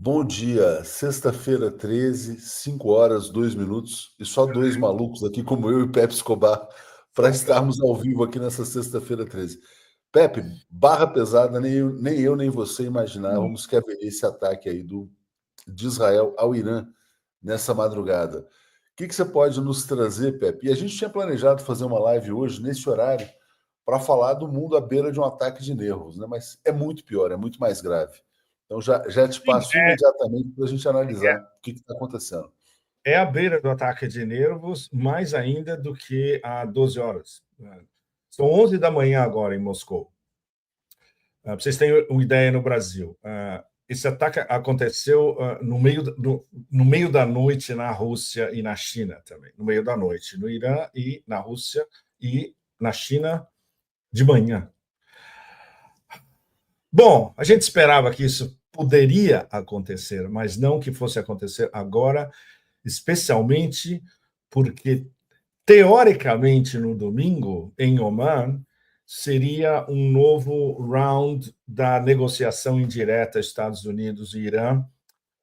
Bom dia, sexta-feira 13, 5 horas, 2 minutos, e só dois malucos aqui, como eu e o Pepe Escobar, para estarmos ao vivo aqui nessa sexta-feira 13. Pepe, barra pesada, nem eu nem você imaginávamos que haveria esse ataque aí de Israel ao Irã nessa madrugada. O que você pode nos trazer, Pepe? E a gente tinha planejado fazer uma live hoje, nesse horário, para falar do mundo à beira de um ataque de nervos, né? Mas é muito pior, é muito mais grave. Então já te Sim, passo imediatamente para a gente analisar o que está acontecendo. é à beira do ataque de nervos, mais ainda do que há 12 horas. São 11 da manhã agora em Moscou. Para vocês terem uma ideia no Brasil, esse ataque aconteceu no meio da noite na Rússia e na China também. No meio da noite, no Irã e na Rússia e na China de manhã. Bom, a gente esperava que isso poderia acontecer, mas não que fosse acontecer agora, especialmente porque, teoricamente, no domingo, em Oman, seria um novo round da negociação indireta Estados Unidos e Irã,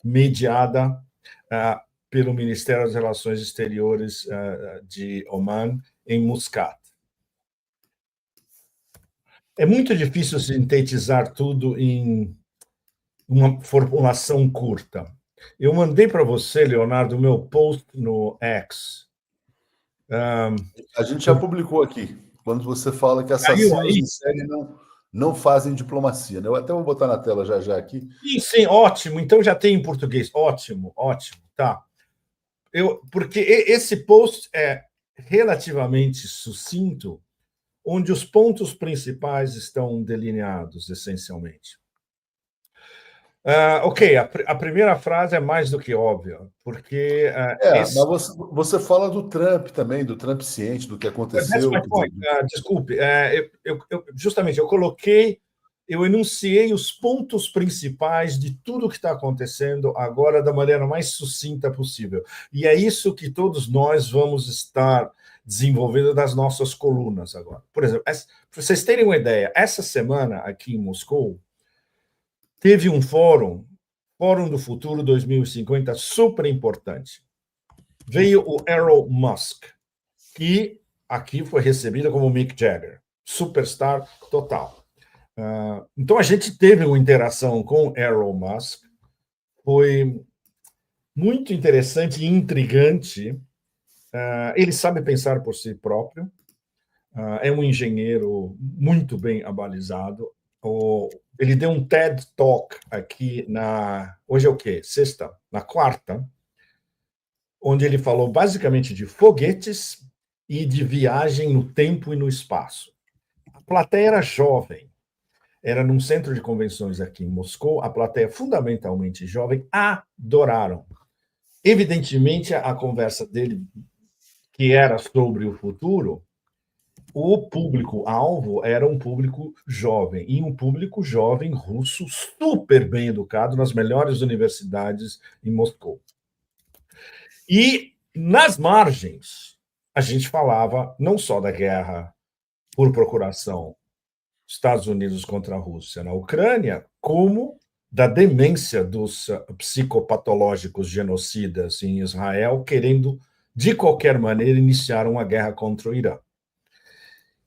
mediada pelo Ministério das Relações Exteriores de Oman, em Muscat. É muito difícil sintetizar tudo em uma formulação curta. Eu mandei para você, Leonardo, o meu post no X. A gente já publicou aqui, quando você fala que Caiu assassinos aí? em série não fazem diplomacia. Né? Eu até vou botar na tela já aqui. Sim, ótimo. Então já tem em português. Ótimo, tá. Porque esse post é relativamente sucinto, onde os pontos principais estão delineados, essencialmente. Ok, a primeira frase é mais do que óbvia, porque Mas você fala do Trump também, do Trump ciente do que That's aconteceu. my point. Desculpe, justamente eu enunciei os pontos principais de tudo o que está acontecendo agora da maneira mais sucinta possível. E é isso que todos nós vamos estar desenvolvendo nas nossas colunas agora. Por exemplo, para vocês terem uma ideia, essa semana aqui em Moscou, teve um Fórum do Futuro 2050, super importante. Veio o Elon Musk, que aqui foi recebida como Mick Jagger, superstar total. Então a gente teve uma interação com Elon Musk, foi muito interessante e intrigante. Ele sabe pensar por si próprio, é um engenheiro muito bem abalizado. Ele deu um TED Talk aqui hoje é o quê? Sexta? Na quarta, onde ele falou basicamente de foguetes e de viagem no tempo e no espaço. A plateia era jovem, era num centro de convenções aqui em Moscou, a plateia fundamentalmente jovem, adoraram. Evidentemente, a conversa dele, que era sobre o futuro, o público-alvo era um público jovem, e um público jovem russo super bem educado nas melhores universidades em Moscou. E nas margens, a gente falava não só da guerra por procuração Estados Unidos contra a Rússia na Ucrânia, como da demência dos psicopatológicos genocidas em Israel, querendo, de qualquer maneira, iniciar uma guerra contra o Irã.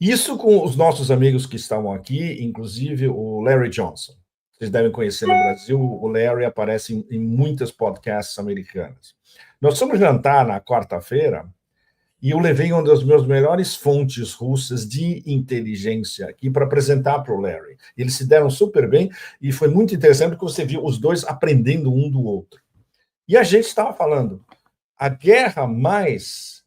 Isso com os nossos amigos que estavam aqui, inclusive o Larry Johnson. Vocês devem conhecer no Brasil, o Larry aparece em muitas podcasts americanas. Nós fomos jantar na quarta-feira e eu levei uma das minhas melhores fontes russas de inteligência aqui para apresentar para o Larry. Eles se deram super bem e foi muito interessante porque você viu os dois aprendendo um do outro. E a gente estava falando, a guerra mais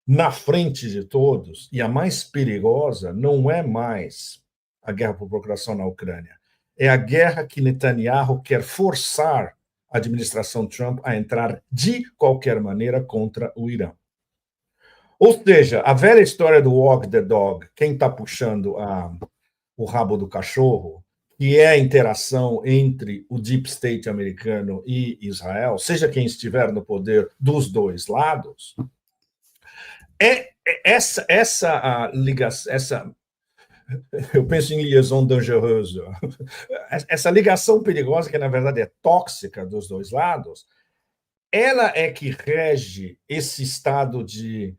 na frente de todos e a mais perigosa não é mais a guerra por procuração na Ucrânia. É a guerra que Netanyahu quer forçar a administração Trump a entrar de qualquer maneira contra o Irã. Ou seja, a velha história do walk the dog, quem está puxando o rabo do cachorro, que é a interação entre o deep state americano e Israel, seja quem estiver no poder dos dois lados, essa ligação, eu penso em liaison dangereuse. Essa ligação perigosa, que na verdade é tóxica dos dois lados, ela é que rege esse estado de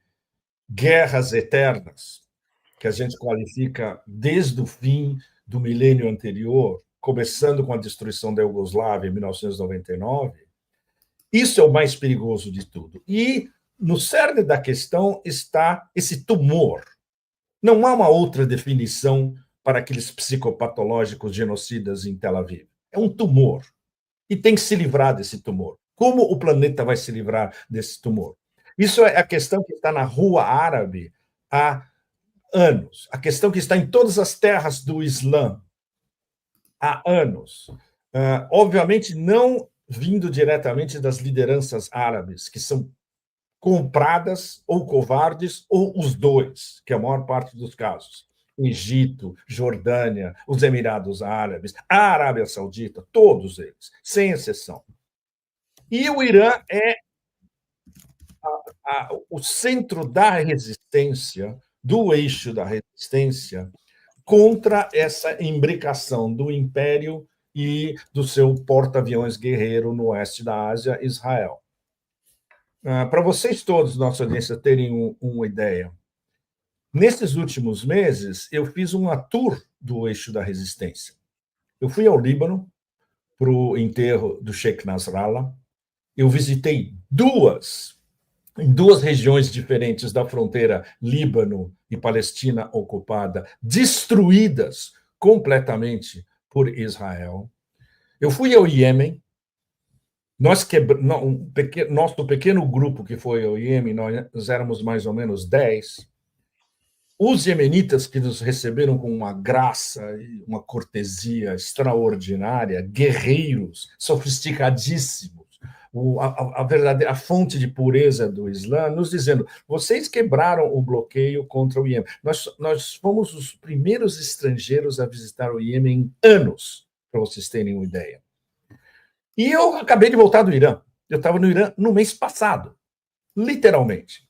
guerras eternas, que a gente qualifica desde o fim do milênio anterior, começando com a destruição da Iugoslávia em 1999. Isso é o mais perigoso de tudo. E no cerne da questão está esse tumor. Não há uma outra definição para aqueles psicopatológicos genocidas em Tel Aviv. É um tumor. E tem que se livrar desse tumor. Como o planeta vai se livrar desse tumor? Isso é a questão que está na rua árabe há anos. A questão que está em todas as terras do Islã há anos. Obviamente, não vindo diretamente das lideranças árabes, que são compradas ou covardes, ou os dois, que é a maior parte dos casos. Egito, Jordânia, os Emirados Árabes, a Arábia Saudita, todos eles, sem exceção. E o Irã é o centro da resistência, do eixo da resistência, contra essa imbricação do Império e do seu porta-aviões guerreiro no oeste da Ásia, Israel. Para vocês todos, nossa audiência, terem uma ideia, nesses últimos meses, eu fiz uma tour do eixo da resistência. Eu fui ao Líbano para o enterro do Sheikh Nasrallah. Eu visitei em duas regiões diferentes da fronteira Líbano e Palestina ocupada, destruídas completamente por Israel. Eu fui ao Iêmen. Nosso pequeno grupo que foi ao Iêmen, nós éramos mais ou menos 10. Os iemenitas que nos receberam com uma graça e uma cortesia extraordinária, guerreiros, sofisticadíssimos, a verdadeira fonte de pureza do Islã, nos dizendo: vocês quebraram o bloqueio contra o Iêmen. Nós fomos os primeiros estrangeiros a visitar o Iêmen em anos, para vocês terem uma ideia. E eu acabei de voltar do Irã. Eu estava no Irã no mês passado, literalmente.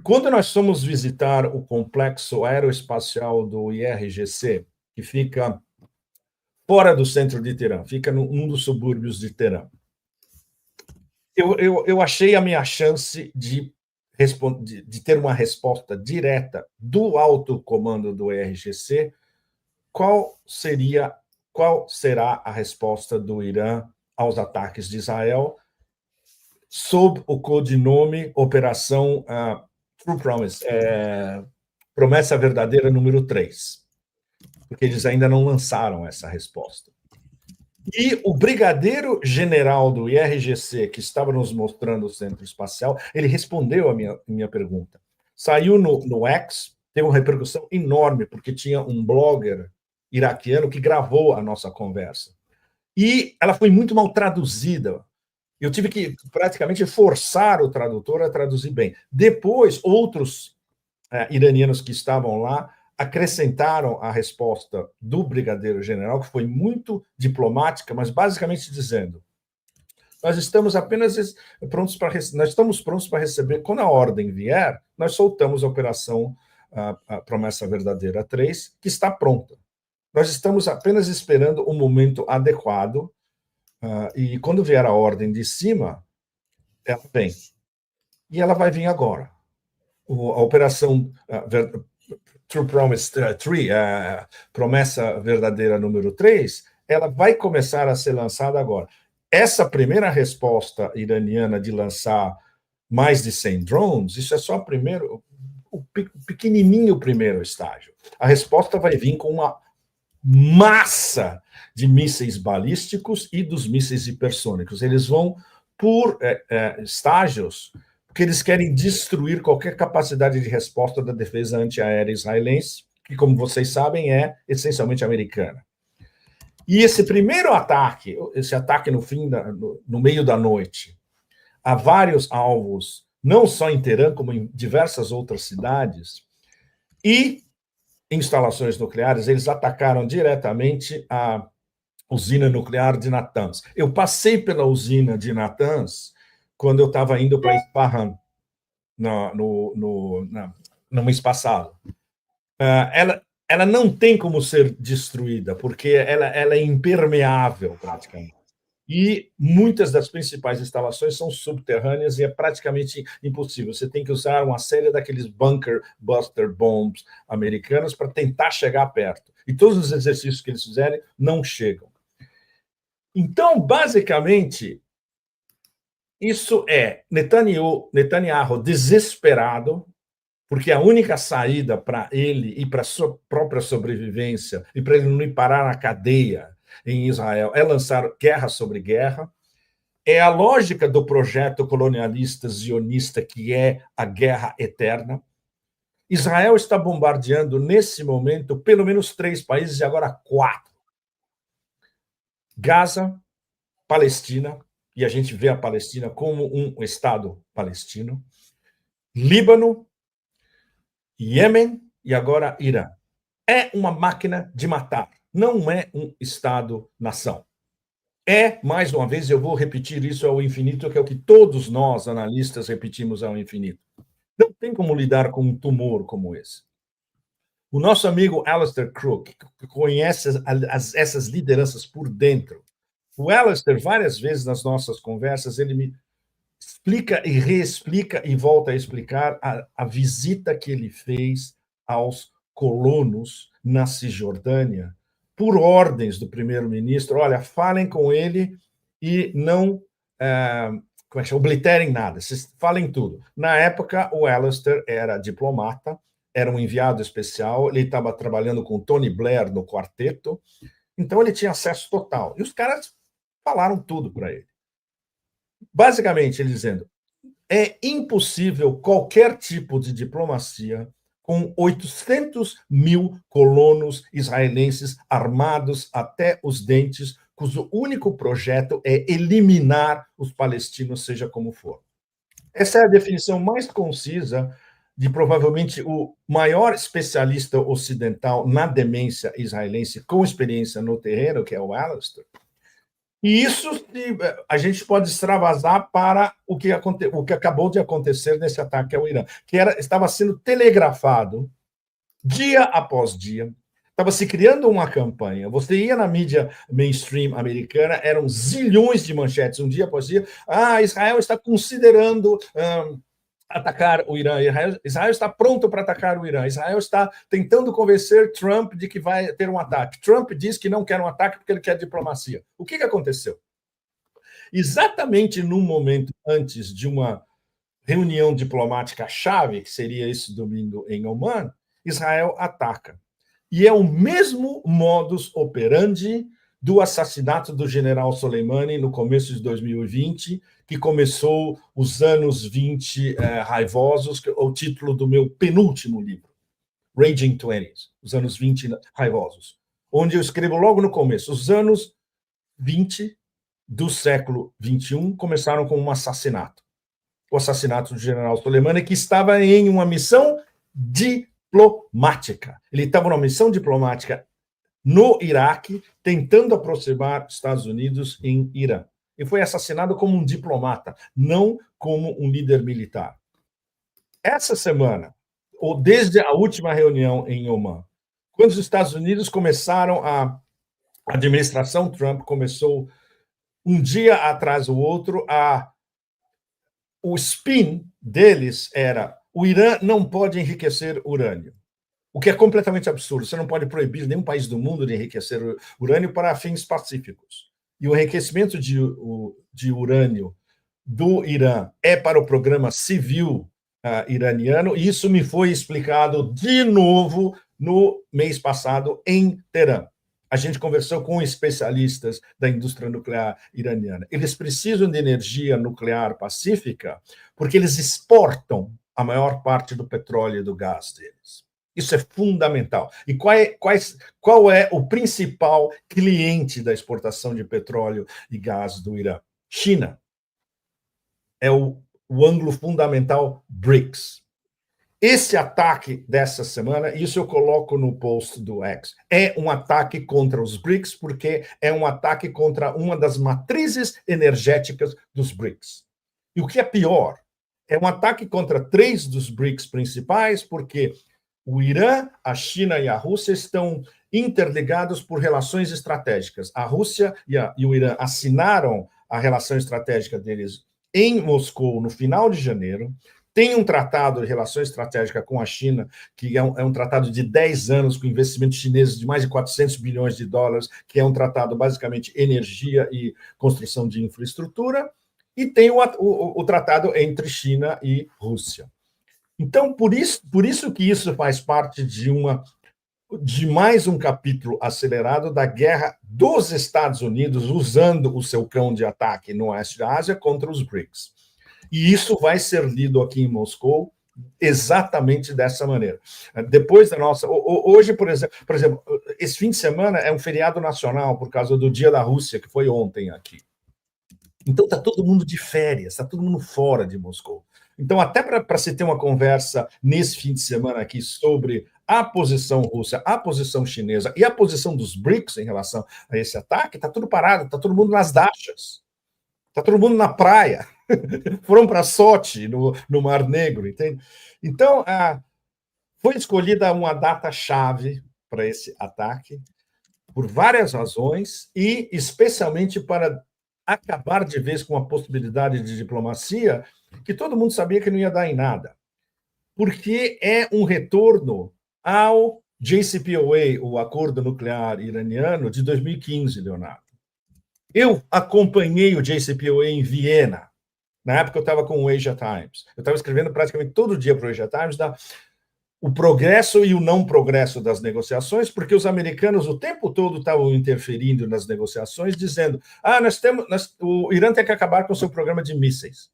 Quando nós fomos visitar o complexo aeroespacial do IRGC, que fica fora do centro de Teherã, fica num dos subúrbios de Teherã, eu achei a minha chance de ter uma resposta direta do alto comando do IRGC. Qual será a resposta do Irã aos ataques de Israel, sob o codinome Operação True Promise, Promessa Verdadeira número 3, porque eles ainda não lançaram essa resposta. E o brigadeiro general do IRGC, que estava nos mostrando o centro espacial, ele respondeu a minha pergunta. Saiu no X, teve uma repercussão enorme, porque tinha um blogger iraquiano que gravou a nossa conversa. E ela foi muito mal traduzida. Eu tive que praticamente forçar o tradutor a traduzir bem. Depois, outros iranianos que estavam lá acrescentaram a resposta do brigadeiro general, que foi muito diplomática, mas basicamente dizendo: nós estamos apenas prontos para receber, quando a ordem vier, nós soltamos a operação a Promessa Verdadeira 3, que está pronta. Nós estamos apenas esperando o momento adequado, e quando vier a ordem de cima, ela vem. E ela vai vir agora. A operação True Promise 3, Promessa Verdadeira número 3, ela vai começar a ser lançada agora. Essa primeira resposta iraniana de lançar mais de 100 drones, isso é só o pequenininho primeiro estágio. A resposta vai vir com uma massa de mísseis balísticos e dos mísseis hipersônicos. Eles vão por estágios, porque eles querem destruir qualquer capacidade de resposta da defesa antiaérea israelense, que, como vocês sabem, é essencialmente americana. E esse primeiro ataque, no meio da noite, a vários alvos, não só em Teherã, como em diversas outras cidades, e instalações nucleares, eles atacaram diretamente a usina nuclear de Natanz. Eu passei pela usina de Natanz quando eu estava indo para Isfahan, no mês passado. ela não tem como ser destruída, porque ela é impermeável, praticamente. E muitas das principais instalações são subterrâneas e é praticamente impossível. Você tem que usar uma série daqueles bunker buster bombs americanos para tentar chegar perto. E todos os exercícios que eles fizerem não chegam. Então, basicamente, isso é Netanyahu desesperado, porque a única saída para ele e para a sua própria sobrevivência e para ele não ir parar na cadeia em Israel é lançar guerra sobre guerra. É a lógica do projeto colonialista zionista, que é a guerra eterna. Israel está bombardeando, nesse momento, pelo menos 3 países, e agora 4. Gaza, Palestina, e a gente vê a Palestina como um Estado palestino, Líbano, Iêmen e agora Irã. É uma máquina de matar, não é um Estado-nação. É, mais uma vez, eu vou repetir isso ao infinito, que é o que todos nós, analistas, repetimos ao infinito. Não tem como lidar com um tumor como esse. O nosso amigo Alistair Crook, que conhece essas lideranças por dentro, o Alistair, várias vezes nas nossas conversas, ele me explica e reexplica e volta a explicar a visita que ele fez aos colonos na Cisjordânia, por ordens do primeiro-ministro. Olha, falem com ele e não obliterem nada, vocês falem tudo. Na época, o Alistair era diplomata, era um enviado especial, ele estava trabalhando com Tony Blair no quarteto, então ele tinha acesso total. E os caras falaram tudo para ele. Basicamente, ele dizendo, é impossível qualquer tipo de diplomacia com 800 mil colonos israelenses armados até os dentes, cujo único projeto é eliminar os palestinos, seja como for. Essa é a definição mais concisa de provavelmente o maior especialista ocidental na demência israelense com experiência no terreno, que é o Alistair. E isso a gente pode extravasar para o que acabou de acontecer nesse ataque ao Irã, que estava sendo telegrafado dia após dia, estava se criando uma campanha. Você ia na mídia mainstream americana, eram zilhões de manchetes, um dia após dia. Israel está considerando atacar o Irã. Israel está pronto para atacar o Irã. Israel está tentando convencer Trump de que vai ter um ataque. Trump diz que não quer um ataque porque ele quer diplomacia. O que aconteceu? Exatamente no momento antes de uma reunião diplomática-chave, que seria esse domingo em Oman, Israel ataca. E é o mesmo modus operandi do assassinato do general Soleimani no começo de 2020, que começou os anos 20 raivosos, que é o título do meu penúltimo livro, Raging Twenties, os anos 20 raivosos, onde eu escrevo logo no começo, os anos 20 do século 21 começaram com um assassinato. O assassinato do general Soleimani, que estava em uma missão diplomática. Ele estava numa missão diplomática no Iraque, tentando aproximar os Estados Unidos em Irã. E foi assassinado como um diplomata, não como um líder militar. Essa semana, ou desde a última reunião em Oman, quando os Estados Unidos começaram a administração Trump começou um dia atrás do outro, o spin deles era o Irã não pode enriquecer urânio. O que é completamente absurdo. Você não pode proibir nenhum país do mundo de enriquecer urânio para fins pacíficos. E o enriquecimento de urânio do Irã é para o programa civil iraniano, e isso me foi explicado de novo no mês passado em Teherã. A gente conversou com especialistas da indústria nuclear iraniana. Eles precisam de energia nuclear pacífica porque eles exportam a maior parte do petróleo e do gás deles. Isso é fundamental. E qual é o principal cliente da exportação de petróleo e gás do Irã? China. É o ângulo fundamental BRICS. Esse ataque dessa semana, isso eu coloco no post do X, é um ataque contra os BRICS, porque é um ataque contra uma das matrizes energéticas dos BRICS. E o que é pior, é um ataque contra 3 dos BRICS principais, porque O Irã, a China e a Rússia estão interligados por relações estratégicas. A Rússia e o Irã assinaram a relação estratégica deles em Moscou no final de janeiro. Tem um tratado de relação estratégica com a China, que é um tratado de 10 anos, com investimentos chineses de mais de 400 bilhões de dólares, que é um tratado basicamente energia e construção de infraestrutura. E tem o tratado entre China e Rússia. Então, por isso que isso faz parte de mais um capítulo acelerado da guerra dos Estados Unidos, usando o seu cão de ataque no oeste da Ásia contra os BRICS. E isso vai ser lido aqui em Moscou exatamente dessa maneira. Depois da nossa... Hoje, por exemplo, esse fim de semana é um feriado nacional por causa do Dia da Rússia, que foi ontem aqui. Então está todo mundo de férias, está todo mundo fora de Moscou. Então, até para se ter uma conversa nesse fim de semana aqui sobre a posição russa, a posição chinesa e a posição dos BRICS em relação a esse ataque, está tudo parado, está todo mundo nas dachas, está todo mundo na praia, foram para Sochi, no Mar Negro, entende? Então, foi escolhida uma data-chave para esse ataque, por várias razões, e especialmente para acabar de vez com a possibilidade de diplomacia que todo mundo sabia que não ia dar em nada, porque é um retorno ao JCPOA, o Acordo Nuclear Iraniano de 2015, Leonardo. Eu acompanhei o JCPOA em Viena. Na época eu estava com o Asia Times. Eu estava escrevendo praticamente todo dia para o Asia Times o progresso e o não progresso das negociações, porque os americanos o tempo todo estavam interferindo nas negociações, dizendo o Irã tem que acabar com o seu programa de mísseis.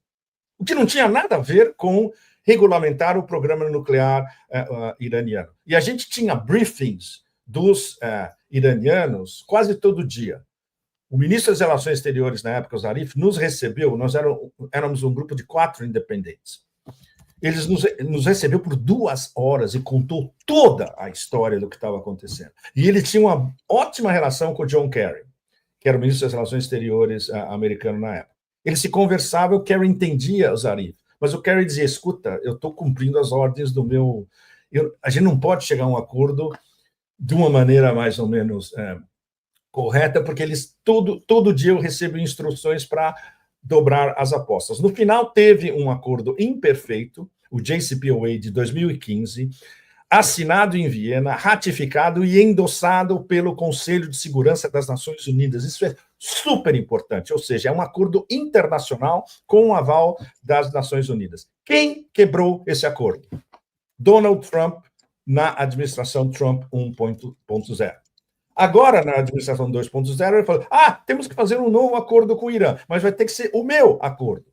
O que não tinha nada a ver com regulamentar o programa nuclear iraniano. E a gente tinha briefings dos iranianos quase todo dia. O ministro das Relações Exteriores, na época, o Zarif, nos recebeu, nós éramos um grupo de 4 independentes. Eles nos recebeu por 2 horas e contou toda a história do que estava acontecendo. E ele tinha uma ótima relação com o John Kerry, que era o ministro das Relações Exteriores americano na época. Eles se conversavam, o Kerry entendia o Zarif, mas o Kerry dizia, escuta, eu estou cumprindo as ordens do meu... a gente não pode chegar a um acordo de uma maneira mais ou menos correta, porque eles todo dia eu recebo instruções para dobrar as apostas. No final, teve um acordo imperfeito, o JCPOA de 2015, assinado em Viena, ratificado e endossado pelo Conselho de Segurança das Nações Unidas. Isso é super importante, ou seja, é um acordo internacional com o aval das Nações Unidas. Quem quebrou esse acordo? Donald Trump, na administração Trump 1.0. Agora, na administração 2.0, ele falou, temos que fazer um novo acordo com o Irã, mas vai ter que ser o meu acordo.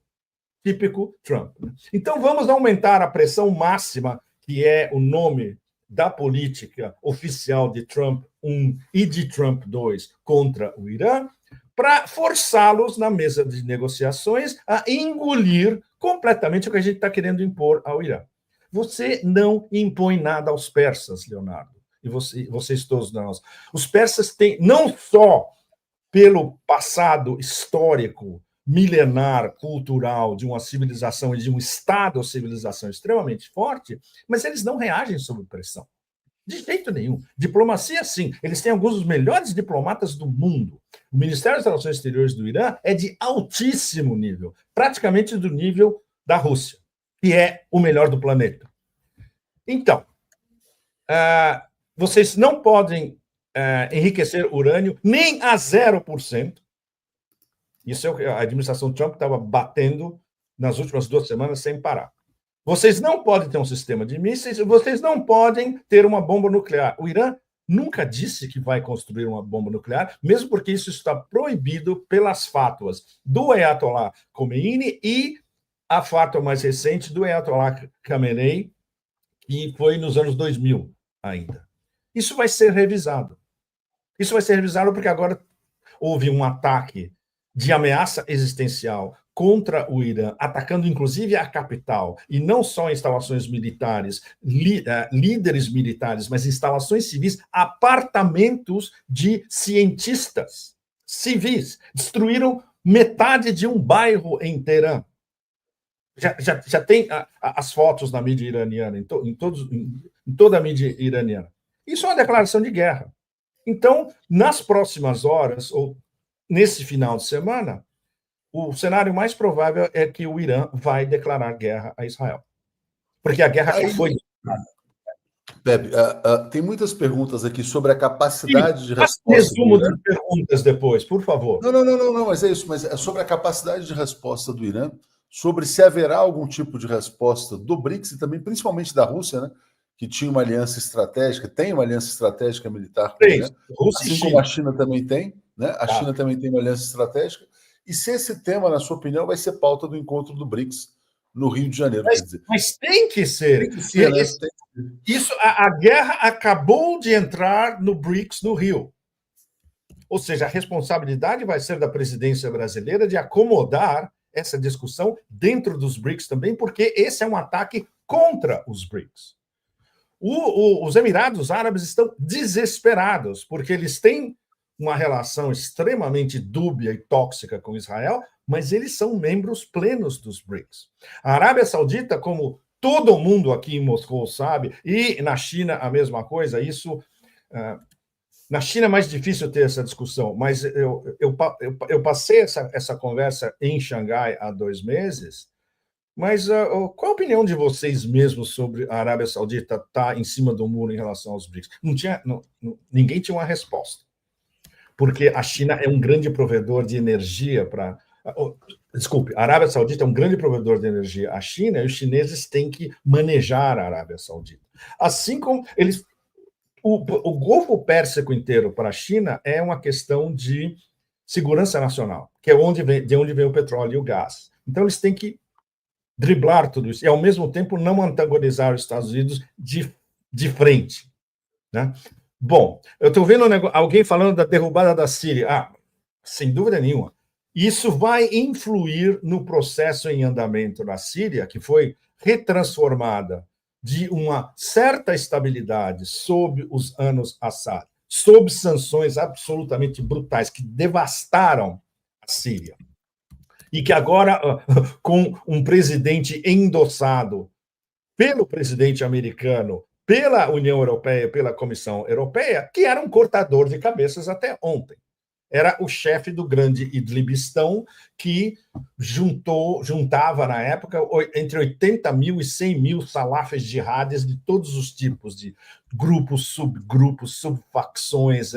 Típico Trump. Então, vamos aumentar a pressão máxima, que é o nome da política oficial de Trump 1 e de Trump 2 contra o Irã, para forçá-los na mesa de negociações a engolir completamente o que a gente está querendo impor ao Irã. Você não impõe nada aos persas, Leonardo, e vocês todos nós. Os persas têm, não só pelo passado histórico, milenar, cultural, de uma civilização e de um estado ou civilização extremamente forte, mas eles não reagem sob pressão. De jeito nenhum. Diplomacia, sim. Eles têm alguns dos melhores diplomatas do mundo. O Ministério das Relações Exteriores do Irã é de altíssimo nível, praticamente do nível da Rússia, que é o melhor do planeta. Então, vocês não podem enriquecer urânio nem a 0%. Isso é o que a administração Trump estava batendo nas últimas 2 semanas sem parar. Vocês não podem ter um sistema de mísseis, vocês não podem ter uma bomba nuclear. O Irã nunca disse que vai construir uma bomba nuclear, mesmo porque isso está proibido pelas fátuas do Ayatollah Khomeini e a fátua mais recente do Ayatollah Khamenei, que foi nos anos 2000 ainda. Isso vai ser revisado. Isso vai ser revisado porque agora houve um ataque de ameaça existencial contra o Irã, atacando inclusive a capital, e não só instalações militares, líderes militares, mas instalações civis, apartamentos de cientistas civis. Destruíram metade de um bairro em Teherã. Já tem as fotos na mídia iraniana, em toda a mídia iraniana. Isso é uma declaração de guerra. Então, nas próximas horas, ou nesse final de semana, o cenário mais provável é que o Irã vai declarar guerra a Israel. Porque a guerra já foi declarada. Pepe, tem muitas perguntas aqui sobre a capacidade de resposta resumo do Irã. de perguntas depois, por favor. Não, mas é isso, mas é sobre a capacidade de resposta do Irã, sobre se haverá algum tipo de resposta do BRICS e também, principalmente da Rússia, né, que tinha uma aliança estratégica, tem uma aliança estratégica militar com o Irã, assim como a China também tem, né? A China também tem uma aliança estratégica, e se esse tema, na sua opinião, vai ser pauta do encontro do BRICS no Rio de Janeiro, quer dizer. Mas tem que ser. Tem que ser, né? Isso, a guerra acabou de entrar no BRICS no Rio. Ou seja, a responsabilidade vai ser da presidência brasileira de acomodar essa discussão dentro dos BRICS também, porque esse é um ataque contra os BRICS. Os Emirados Árabes estão desesperados, porque eles têm uma relação extremamente dúbia e tóxica com Israel, mas eles são membros plenos dos BRICS. A Arábia Saudita, como todo mundo aqui em Moscou sabe, e na China a mesma coisa, isso... Na China é mais difícil ter essa discussão, mas eu passei essa conversa em Xangai há 2 meses, mas qual a opinião de vocês mesmos sobre a Arábia Saudita estar em cima do muro em relação aos BRICS? Ninguém tinha uma resposta, porque a China é um grande provedor de energia para... Desculpe, a Arábia Saudita é um grande provedor de energia à China e os chineses têm que manejar a Arábia Saudita. Assim como eles... O Golfo Pérsico inteiro para a China é uma questão de segurança nacional, que é de onde vem o petróleo e o gás. Então, eles têm que driblar tudo isso e, ao mesmo tempo, não antagonizar os Estados Unidos de frente. Né? Bom, eu estou vendo alguém falando da derrubada da Síria. Sem dúvida nenhuma. Isso vai influir no processo em andamento na Síria, que foi retransformada de uma certa estabilidade sob os anos Assad, sob sanções absolutamente brutais que devastaram a Síria. E que agora, com um presidente endossado pelo presidente americano, pela União Europeia, pela Comissão Europeia, que era um cortador de cabeças até ontem. Era o chefe do grande Idlibistão, que juntava, na época, entre 80 mil e 100 mil salafis jihadis de todos os tipos, de grupos, subfacções,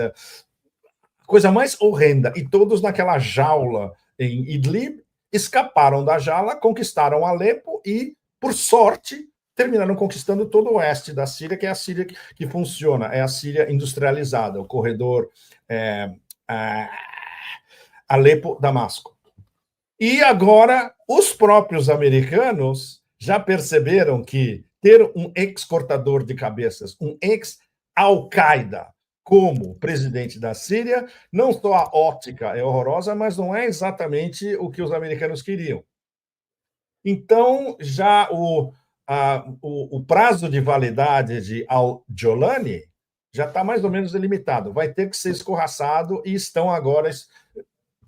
coisa mais horrenda. E todos naquela jaula em Idlib, escaparam da jaula, conquistaram Alepo e, por sorte, terminaram conquistando todo o oeste da Síria, que é a Síria que funciona, é a Síria industrializada, o corredor... Alepo, Damasco. E agora, os próprios americanos já perceberam que ter um ex-cortador de cabeças, um ex-Al-Qaeda como presidente da Síria, não só a ótica é horrorosa, mas não é exatamente o que os americanos queriam. Então, já o prazo de validade de Al-Jolani já está mais ou menos delimitado, vai ter que ser escorraçado e estão agora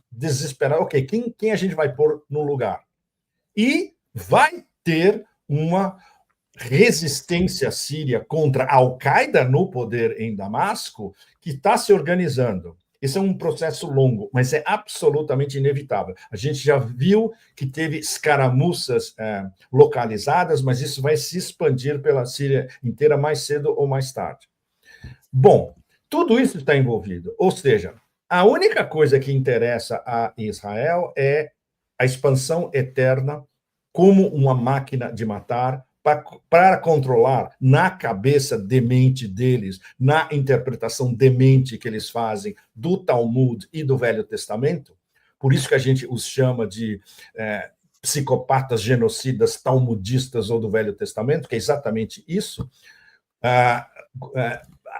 desesperados. Ok, quem a gente vai pôr no lugar? E vai ter uma resistência síria contra a Al-Qaeda no poder em Damasco que está se organizando. Esse é um processo longo, mas é absolutamente inevitável. A gente já viu que teve escaramuças localizadas, mas isso vai se expandir pela Síria inteira mais cedo ou mais tarde. Bom, tudo isso está envolvido. Ou seja, a única coisa que interessa a Israel é a expansão eterna como uma máquina de matar para controlar na cabeça demente deles, na interpretação demente que eles fazem do Talmud e do Velho Testamento. Por isso que a gente os chama de psicopatas genocidas talmudistas ou do Velho Testamento, que é exatamente isso.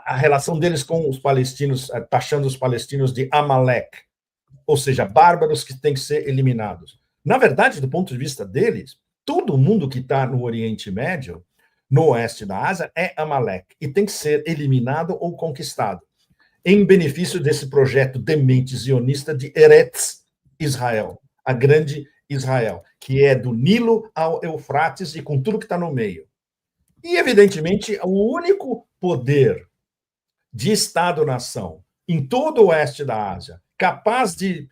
A relação deles com os palestinos, taxando os palestinos de Amalek, ou seja, bárbaros que têm que ser eliminados. Na verdade, do ponto de vista deles, todo mundo que está no Oriente Médio, no oeste da Ásia, é Amalek, e tem que ser eliminado ou conquistado, em benefício desse projeto demente zionista de Eretz Israel, a grande Israel, que é do Nilo ao Eufrates e com tudo que está no meio. E, evidentemente, o único poder de Estado-nação em todo o oeste da Ásia capaz de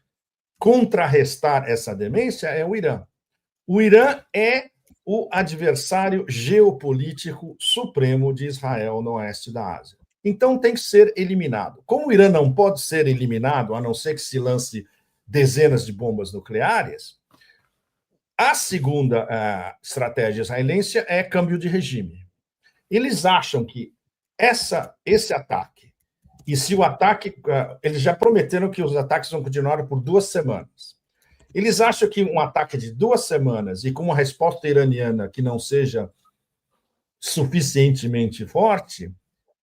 contrarrestar essa demência é o Irã. O Irã é o adversário geopolítico supremo de Israel no oeste da Ásia. Então tem que ser eliminado. Como o Irã não pode ser eliminado, a não ser que se lance dezenas de bombas nucleares, a segunda estratégia israelense é câmbio de regime. Eles acham que esse ataque, e se o ataque, eles já prometeram que os ataques vão continuar por 2 semanas. Eles acham que um ataque de 2 semanas e com uma resposta iraniana que não seja suficientemente forte,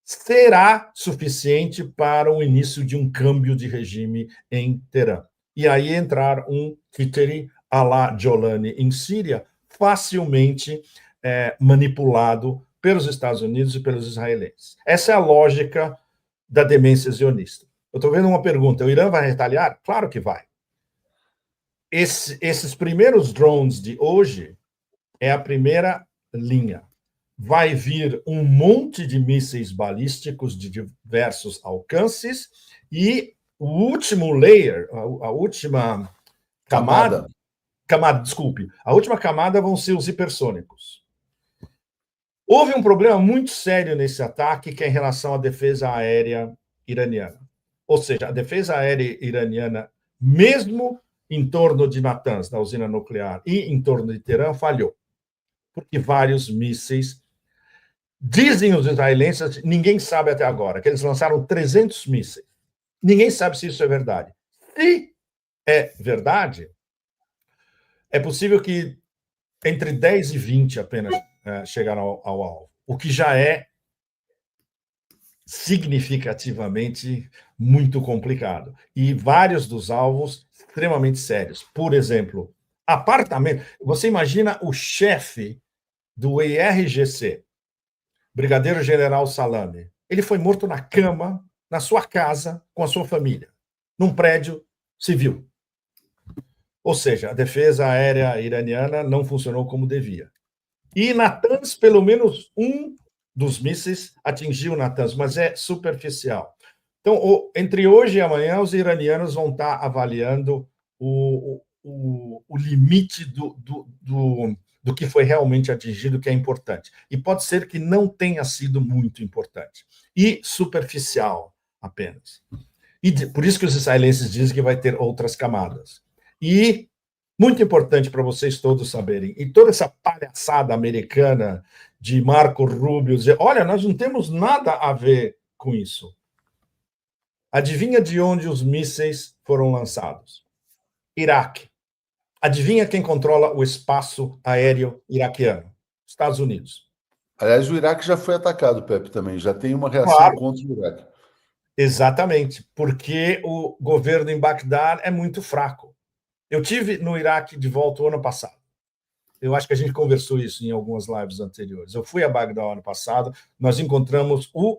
será suficiente para o início de um câmbio de regime em Teherã. E aí entrar um títere à la Jolani em Síria, facilmente manipulado pelos Estados Unidos e pelos israelenses. Essa é a lógica da demência zionista. Eu estou vendo uma pergunta, o Irã vai retaliar? Claro que vai. Esses primeiros drones de hoje é a primeira linha. Vai vir um monte de mísseis balísticos de diversos alcances e o último layer, a última camada, a última camada vão ser os hipersônicos. Houve um problema muito sério nesse ataque, que é em relação à defesa aérea iraniana. Ou seja, a defesa aérea iraniana, mesmo em torno de Natanz, da usina nuclear, e em torno de Teherã, falhou. Porque vários mísseis, dizem os israelenses, ninguém sabe até agora, que eles lançaram 300 mísseis. Ninguém sabe se isso é verdade. Se é verdade, é possível que entre 10 e 20 apenas chegaram ao alvo, o que já é significativamente muito complicado. E vários dos alvos extremamente sérios. Por exemplo, apartamento. Você imagina o chefe do IRGC, Brigadeiro General Salame. Ele foi morto na cama, na sua casa, com a sua família, num prédio civil. Ou seja, a defesa aérea iraniana não funcionou como devia. E Natanz, pelo menos um dos mísseis atingiu Natanz, mas é superficial. Então, entre hoje e amanhã, os iranianos vão estar avaliando o limite do que foi realmente atingido, que é importante. E pode ser que não tenha sido muito importante. E superficial apenas. E por isso que os israelenses dizem que vai ter outras camadas. E muito importante para vocês todos saberem, e toda essa palhaçada americana de Marco Rubio dizer, olha, nós não temos nada a ver com isso. Adivinha de onde os mísseis foram lançados? Iraque. Adivinha quem controla o espaço aéreo iraquiano? Estados Unidos. Aliás, o Iraque já foi atacado, Pepe, também. Já tem uma reação contra o Iraque. Exatamente, porque o governo em Bagdá é muito fraco. Eu tive no Iraque de volta o ano passado. Eu acho que a gente conversou isso em algumas lives anteriores. Eu fui a Bagdá o ano passado, nós encontramos o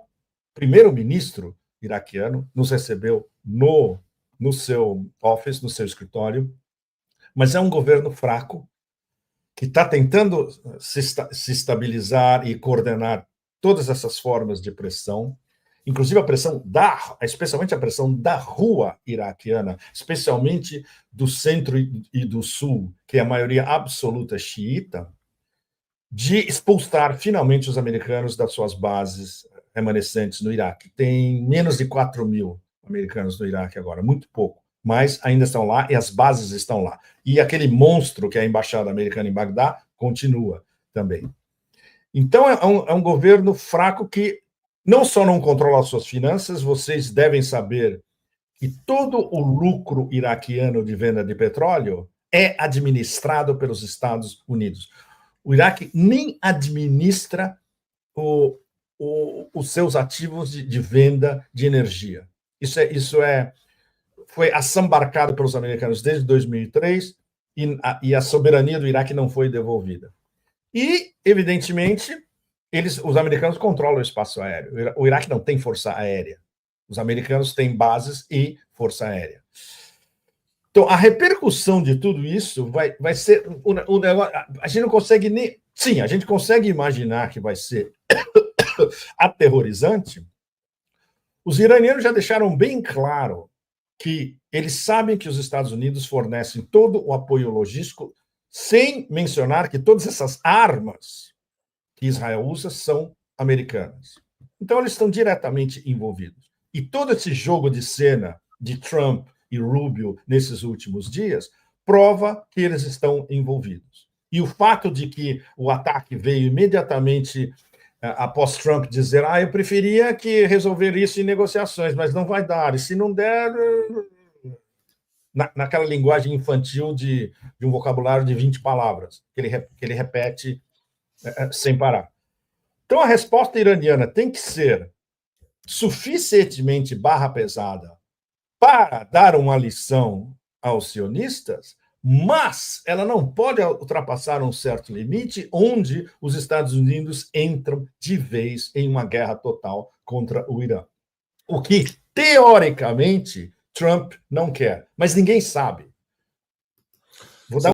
primeiro-ministro iraquiano, nos recebeu no seu office, no seu escritório, mas é um governo fraco, que está tentando se estabilizar e coordenar todas essas formas de pressão, inclusive a pressão especialmente a pressão da rua iraquiana, especialmente do centro e do sul, que é a maioria absoluta xiita, de expulsar finalmente os americanos das suas bases remanescentes no Iraque. Tem menos de 4 mil americanos no Iraque agora, muito pouco, mas ainda estão lá e as bases estão lá. E aquele monstro que é a embaixada americana em Bagdá continua também. Então é um governo fraco que não só não controla as suas finanças, vocês devem saber que todo o lucro iraquiano de venda de petróleo é administrado pelos Estados Unidos. O Iraque nem administra os seus ativos de venda de energia. Isso foi assambarcado pelos americanos desde 2003 e a soberania do Iraque não foi devolvida. E, evidentemente, os americanos controlam o espaço aéreo. O Iraque não tem força aérea. Os americanos têm bases e força aérea. Então, a repercussão de tudo isso vai ser o negócio. A gente não consegue nem. Sim, a gente consegue imaginar que vai ser aterrorizante. Os iranianos já deixaram bem claro que eles sabem que os Estados Unidos fornecem todo o apoio logístico, sem mencionar que todas essas armas que Israel usa são americanas. Então, eles estão diretamente envolvidos. E todo esse jogo de cena de Trump e Rubio nesses últimos dias prova que eles estão envolvidos. E o fato de que o ataque veio imediatamente após Trump dizer eu preferia que resolver isso em negociações, mas não vai dar. E se não der, naquela linguagem infantil de um vocabulário de 20 palavras, que ele repete sem parar. Então, a resposta iraniana tem que ser suficientemente barra pesada para dar uma lição aos sionistas, mas ela não pode ultrapassar um certo limite onde os Estados Unidos entram de vez em uma guerra total contra o Irã. O que, teoricamente, Trump não quer, mas ninguém sabe.